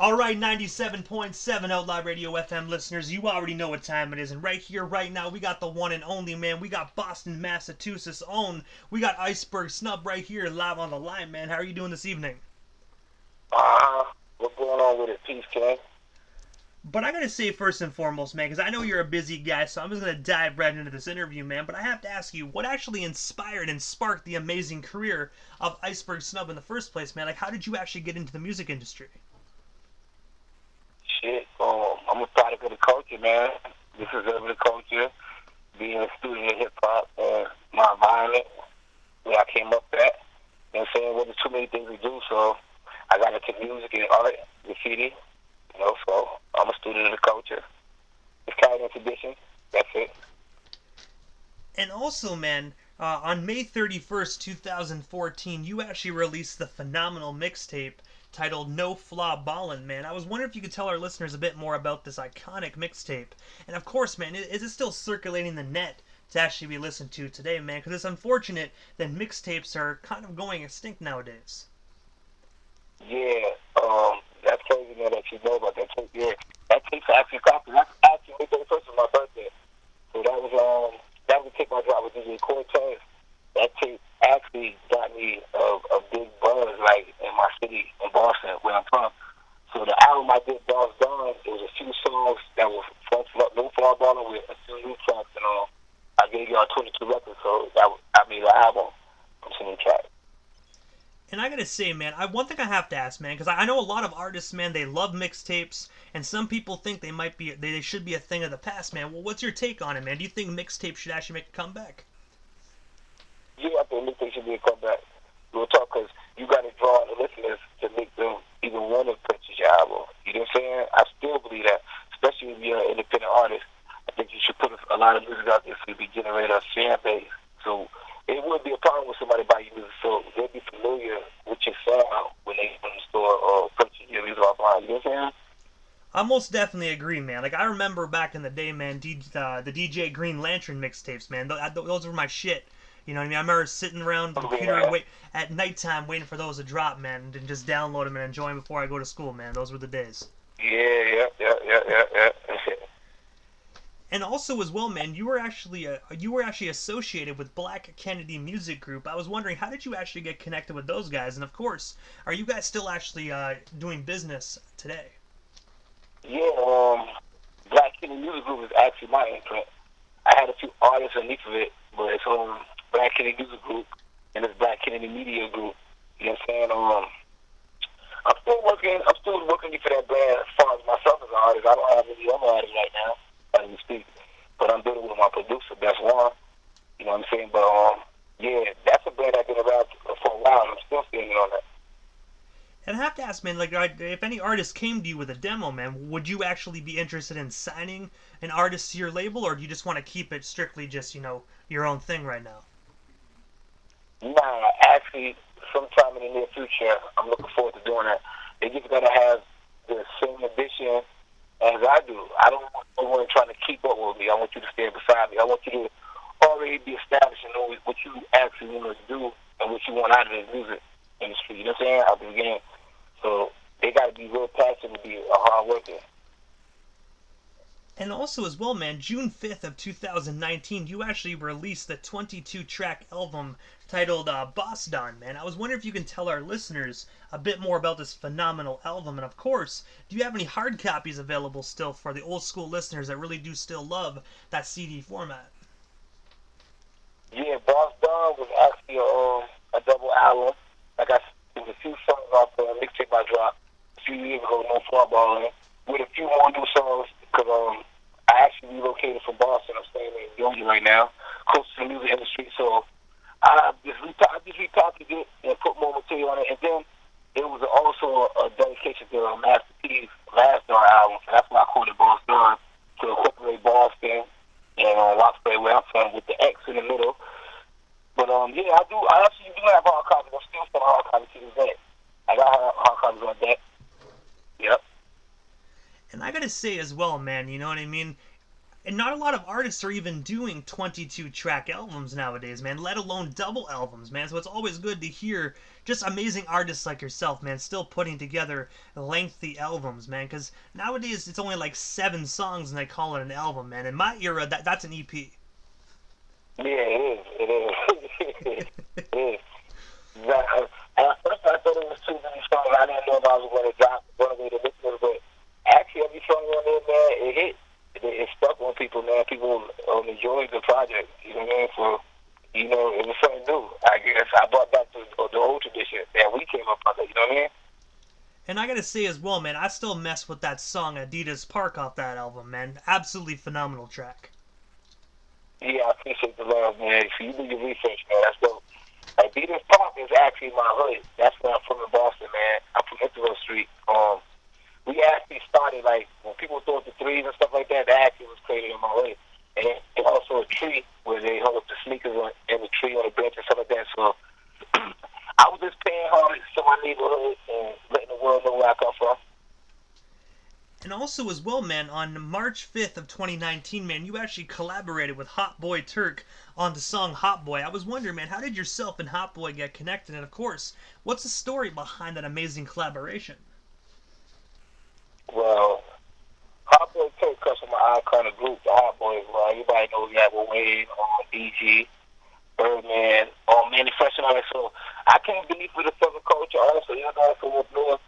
All right, 97.7 Outlaw Radio FM listeners, you already know what time it is. And right here, right now, we got the one and only, man. We got Boston, Massachusetts' own. We got Iceburg Snub right here live on the line, man. How are you doing this evening? What's going on with it? Peace, King. But I gotta say, first and foremost, man, because I know you're a busy guy, so I'm just gonna dive right into this interview, man. But I have to ask you, what actually inspired and sparked the amazing career of Iceburg Snub in the first place, man? Like, how did you actually get into the music industry? Shit, I'm a product of the culture, man. This is of the culture, being a student of hip-hop and my environment, where I came up at. You know what I'm saying? Well, there's too many things to do, so I got into music and art, graffiti, so I'm a student of the culture. It's carrying on tradition. That's it. And also, man, on May 31st, 2014, you actually released the phenomenal mixtape titled No Flaw Ballin', man. I was wondering if you could tell our listeners a bit more about this iconic mixtape. And of course, man, is it still circulating the net to actually be listened to today, man? Because it's unfortunate that mixtapes are kind of going extinct nowadays. Yeah, that's crazy, man, that you know about that tape. Yeah, that tape's actually copy. That's actually May 31st was my birthday. So that was a tape I dropped with DJ Cortez. That tape actually got me a big buzz, like, in my city, in Boston, where I'm from. So the album I did, Boss Don, it was a few songs that were No Flaw Ballin' with a few new tracks, and I gave y'all 22 records, so I made an album from some new tracks. And I gotta say, man, one thing I have to ask, man, because I know a lot of artists, man, they love mixtapes, and some people think they should be a thing of the past, man. Well, what's your take on it, man? Do you think mixtapes should actually make a comeback? Yeah, I think mixtapes should be a comeback. We'll talk, because you got to draw on the listeners to make them even want to purchase your album. You know what I'm saying? I still believe that, especially if you're an independent artist. I think you should put a lot of music out there so you can generate a fan base. So it would be a problem with somebody buy your music, so they'll be familiar with your sound when they go in the store or purchase your music offline. You know what I'm saying? I most definitely agree, man. Like, I remember back in the day, man, the DJ Green Lantern mixtapes, man. Those were my shit. You know what I mean? I remember sitting around the computer at nighttime waiting for those to drop, man, and just download them and enjoy them before I go to school, man. Those were the days. Yeah. And also, as well, man, you were actually associated with Black Kennedy Music Group. I was wondering, how did you actually get connected with those guys? And of course, are you guys still actually doing business today? Yeah, Black Kennedy Music Group is actually my imprint. I had a few artists underneath of it, but it's Black Kennedy Music Group and it's Black Kennedy Media Group. You know what I'm saying? I'm still working for that brand as far as myself as an artist. I don't have any other artists right now as we speak, but I'm dealing with my producer, Best One. You know what I'm saying? But yeah, that's a brand I've been around for a while, and I'm still standing on that. And I have to ask, man, like, if any artist came to you with a demo, man, would you actually be interested in signing an artist to your label, or do you just want to keep it strictly just, your own thing right now? Nah, actually, sometime in the near future, I'm looking forward to doing that. They just gotta have the same ambition as I do. I don't want anyone trying to keep up with me. I want you to stand beside me. I want you to already be established and know what you actually want to do and what you want out of the music industry. You know what I'm saying? Out of the game. So they gotta be real passionate to be a hard worker. And also, as well, man, June 5th of 2019, you actually released the 22-track album titled Boss Don, man. I was wondering if you can tell our listeners a bit more about this phenomenal album. And of course, do you have any hard copies available still for the old school listeners that really do still love that CD format? Yeah, Boss Don was actually a double album. Like I said, there was a few songs off the mixtape I dropped a few years ago, No Flaw Ballin', with a few more new songs, because I actually relocated from Boston. I'm staying in Georgia right now, close to the music industry. So I just repackaged it and put more material on it. And then it was also a dedication to Master P's last Dawn album. So that's why I called it Boss Dawn, to incorporate Boston and Roxbury, where I'm from, with the X in the middle. But yeah, I actually do have hard copies. I'm still selling hard copies to this day. I got hard copies on deck. Yep. And I gotta say as well, man, you know what I mean? And not a lot of artists are even doing 22-track albums nowadays, man, let alone double albums, man. So it's always good to hear just amazing artists like yourself, man, still putting together lengthy albums, man. Because nowadays it's only like 7 songs and they call it an album, man. In my era, that's an EP. Yeah, it is. It is. It is. At first, I thought it was too many songs. I didn't know if I was going to drop one way to listen, but actually, every song on there, man, it hit. It stuck on people, man. People enjoyed the project. You know what I mean? For it was something new. I guess I brought back the old tradition that we came up under. You know what I mean? And I gotta say as well, man, I still mess with that song Adidas Park off that album, man. Absolutely phenomenal track. Yeah, I appreciate the love, man. So you do your research, man. That's dope. Adidas Park is actually my hood. That's where I'm from in Boston, man. I'm from Interville Street. We actually started, like, when people throw up the threes and stuff like that, that actually was created in my hood. And there's also a tree where they hung up the sneakers in the tree on the bench and stuff like that. So I was just paying homage to my neighborhood and letting the world know where I come from. And also as well, man, on March 5th of 2019, man, you actually collaborated with Hot Boy Turk on the song Hot Boy. I was wondering, man, how did yourself and Hot Boy get connected? And of course, what's the story behind that amazing collaboration? Well, Hot Boy Turk comes from my iconic group, the Hot Boys. Well, everybody knows that with Wayne, DG, Birdman, Manny Fresh and all that. So I came beneath for the Southern culture also. You know, from up north.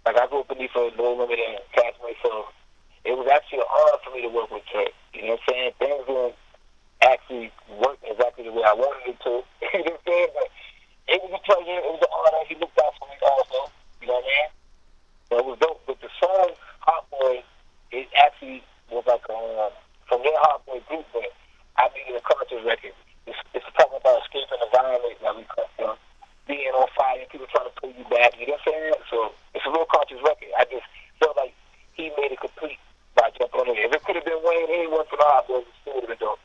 Like, I grew up beneath a No Limit and Castaway, so it was actually an honor for me to work with Turk. You know what I'm saying? Things didn't actually work exactly the way I wanted it to. You know what I'm saying? But it was a pleasure. It was an honor. He looked out for me also. You know what I mean? So it was dope. But the song Hot Boy, it actually was like from their Hot Boy group, but I made it a conscious record. It's talking about escaping the violence that we come from, being on fire, people trying to pull you back. You know what I'm saying? So it's a real conscious record. I just felt like he made it complete by jumping on it. If it could have been Wayne, anyone from the Hot Boys, it still would have been dope.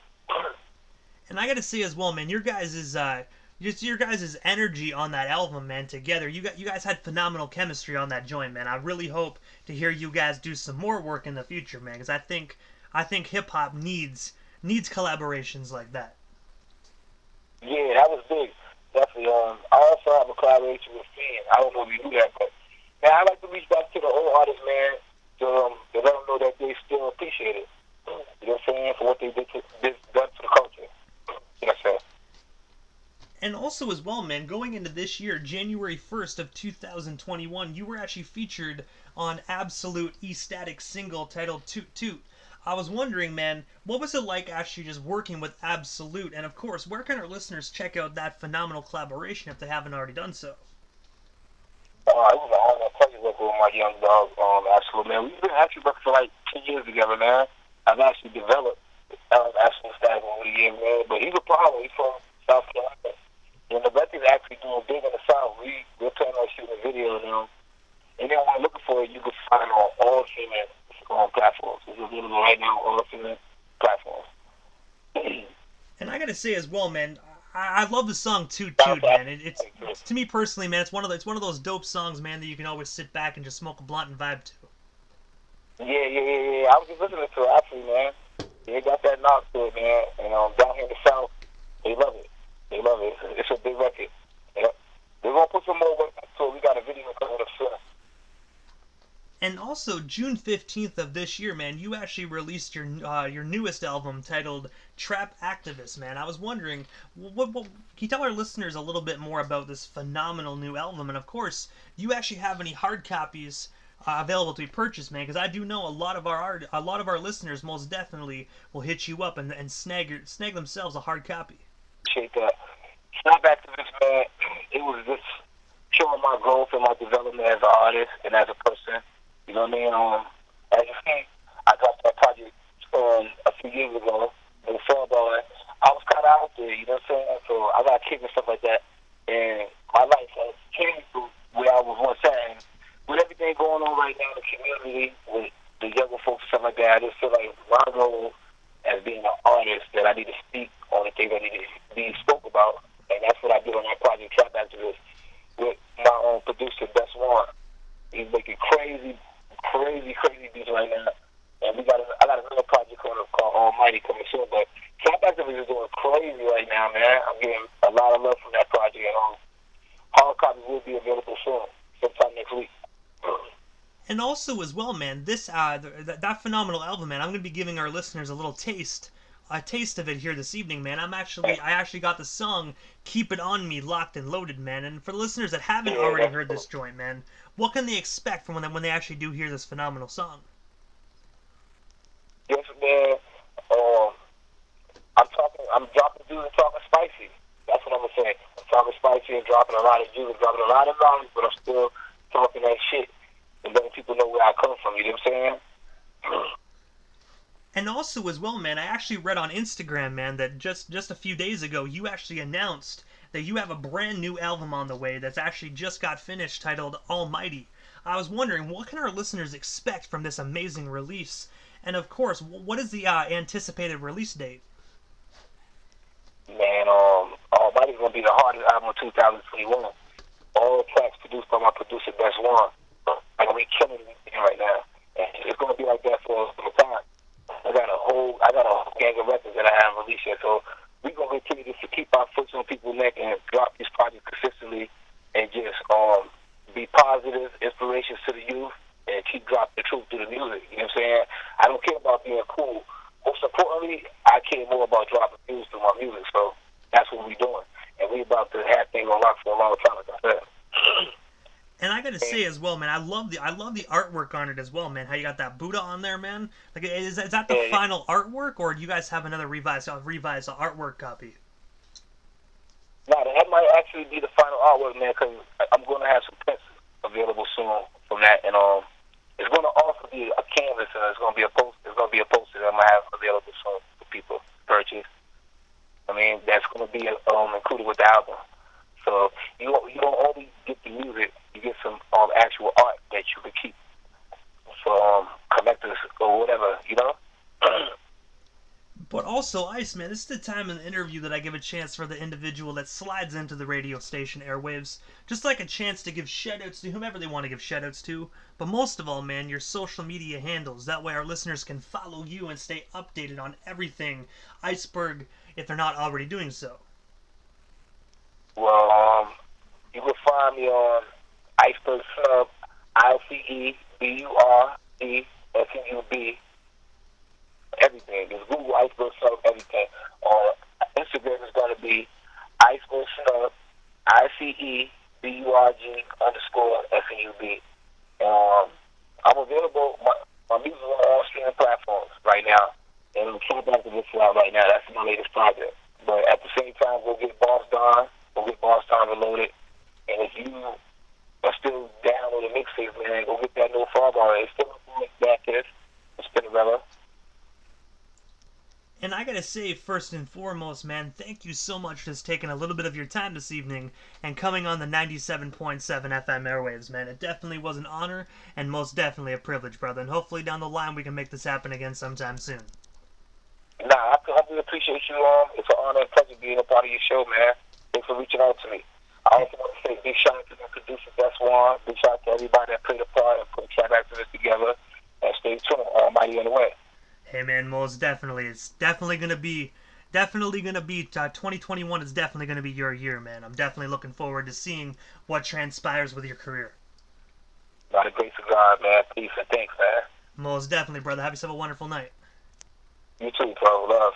And I gotta say as well, man, your guys' energy on that album, man, together. You guys had phenomenal chemistry on that joint, man. I really hope to hear you guys do some more work in the future, man, because I think hip hop needs collaborations like that. Yeah, that was big. Definitely. I also have a collaboration with Finn. I don't know if you knew that, but man, I like to reach back to the old artists, man, to let them know that they still appreciate it. You know what I'm saying? For what they done to the culture. You know what I'm saying? And also as well, man, going into this year, January 1st of 2021, you were actually featured on Absolute E-Static single titled Toot Toot. I was wondering, man, what was it like actually just working with Absolute? And of course, where can our listeners check out that phenomenal collaboration if they haven't already done so? It was an honor and pleasure working with my young dog, Absolute, man. We've been actually working for like 10 years together, man. I've actually developed Absolute Static over the years, man. But he's a problem. He's from South Carolina. And the record's actually doing big in the South. We're planning on shooting a video now. Anyone looking for it, you can find it on all streaming platforms. It's available right now on all streaming platforms. And I gotta say as well, man, I love the song Toot Toot, man. It's to me personally, man, it's one of those dope songs, man, that you can always sit back and just smoke a blunt and vibe to. Yeah. I was just listening to it actually, man. They got that knock to it, man. And down here in the South, they love it. It's a big record. Yep. We're gonna put some more work into it. We got a video coming up soon. And also, June 15th of this year, man, you actually released your newest album titled Trap Activist, man. I was wondering, what can you tell our listeners a little bit more about this phenomenal new album? And of course, do you actually have any hard copies available to be purchased, man? Because I do know a lot of our listeners most definitely will hit you up and snag themselves a hard copy. Appreciate that. Trap Activist, man, it was just showing my growth and my development as an artist and as a person. You know what I mean? As you see, I dropped that project a few years ago in football. I was kind of out there, you know what I'm saying? So I got kids and stuff like that. And my life has changed from where I was once at. And with everything going on right now in the community, with the younger folks and stuff like that, I just feel like my role as being an artist that I need to speak on the things that need to be spoke about. And that's what I did on my project, Trap Activist, with my own producer, Best One. He's making crazy beats right now. And I got another project called Almighty coming soon. But Trap Activist is doing crazy right now, man. I'm getting a lot of love from that project. And hard copies will be available soon, sometime next week. And also as well, man, this that phenomenal album, man. I'm gonna be giving our listeners a taste of it here this evening, man. I actually got the song "Keep It On Me" locked and loaded, man. And for the listeners that haven't already heard this joint, man, what can they expect from when they actually do hear this phenomenal song? Yes, man. I'm dropping juice and talking spicy. That's what I'm gonna say. I'm talking spicy and dropping a lot of juice, dropping a lot of knowledge, but I'm still talking that shit and letting people know where I come from. You know what I'm saying? And also as well, man, I actually read on Instagram, man, that just a few days ago you actually announced that you have a brand new album on the way that's actually just got finished titled Almighty. I was wondering, what can our listeners expect from this amazing release? And of course, what is the anticipated release date? Man, Almighty's gonna be the hardest album of 2021. All tracks produced by my producer, Best One. Like, we killing it right now. And it's gonna be like that for some time. I got a whole gang of records that I haven't released yet. So we're gonna continue to keep our foot on people's neck and drop these projects consistently and just be positive inspirations to the youth and keep dropping the truth through the music. You know what I'm saying? I don't care about being cool. Most importantly, I care more about dropping news through my music. So that's what we're doing. And we about to have things on lock for a long time, like I said. And I gotta say as well, man, I love the artwork on it as well, man. How you got that Buddha on there, man. Like, is that the final artwork, or do you guys have another revised artwork copy? No, that might actually be the final artwork, man, because I'm gonna have some prints available soon from that, and it's gonna also be a canvas, and it's gonna be a poster. It's gonna be a poster that I'm gonna have available soon for people to purchase. I mean, that's gonna be included with the album. So you don't only get the music, you get some actual art that you can keep for collectors or whatever, you know. But also, Ice, man, this is the time in the interview that I give a chance for the individual that slides into the radio station airwaves, just like a chance to give shoutouts to whomever they want to give shoutouts to. But most of all, man, your social media handles. That way our listeners can follow you and stay updated on everything Iceburg, if they're not already doing so. Well, you can find me on Iceburg Snub, ICEBURD everything. Just Google Iceburg Snub, everything. On Instagram is going to be Iceburg Snub, ICEBURG_SNUB. I'm available. My music is on all streaming platforms right now. And I'm trying to get this out right now. That's my latest project. But at the same time, go get Boss Don. Go get Boss Don Reloaded. And if you are still down with the mixtape, man, go get that new Farbar. It's still back to this. It's Spinnerella. And I gotta say, first and foremost, man, thank you so much for just taking a little bit of your time this evening and coming on the 97.7 FM airwaves, man. It definitely was an honor and most definitely a privilege, brother. And hopefully down the line we can make this happen again sometime soon. Nah, I really appreciate you. It's an honor and pleasure being a part of your show, man. Thanks for reaching out to me. I also want to say big shout out to my producer, Best One. Big shout out to everybody that played a part and put Trap Activist together. And stay tuned. Almighty on the way. Hey man, most definitely. It's definitely gonna be 2021 is definitely gonna be your year, man. I'm definitely looking forward to seeing what transpires with your career. By the grace of God, man. Peace and thanks, man. Most definitely, brother. Have yourself a wonderful night. You too, bro. Love.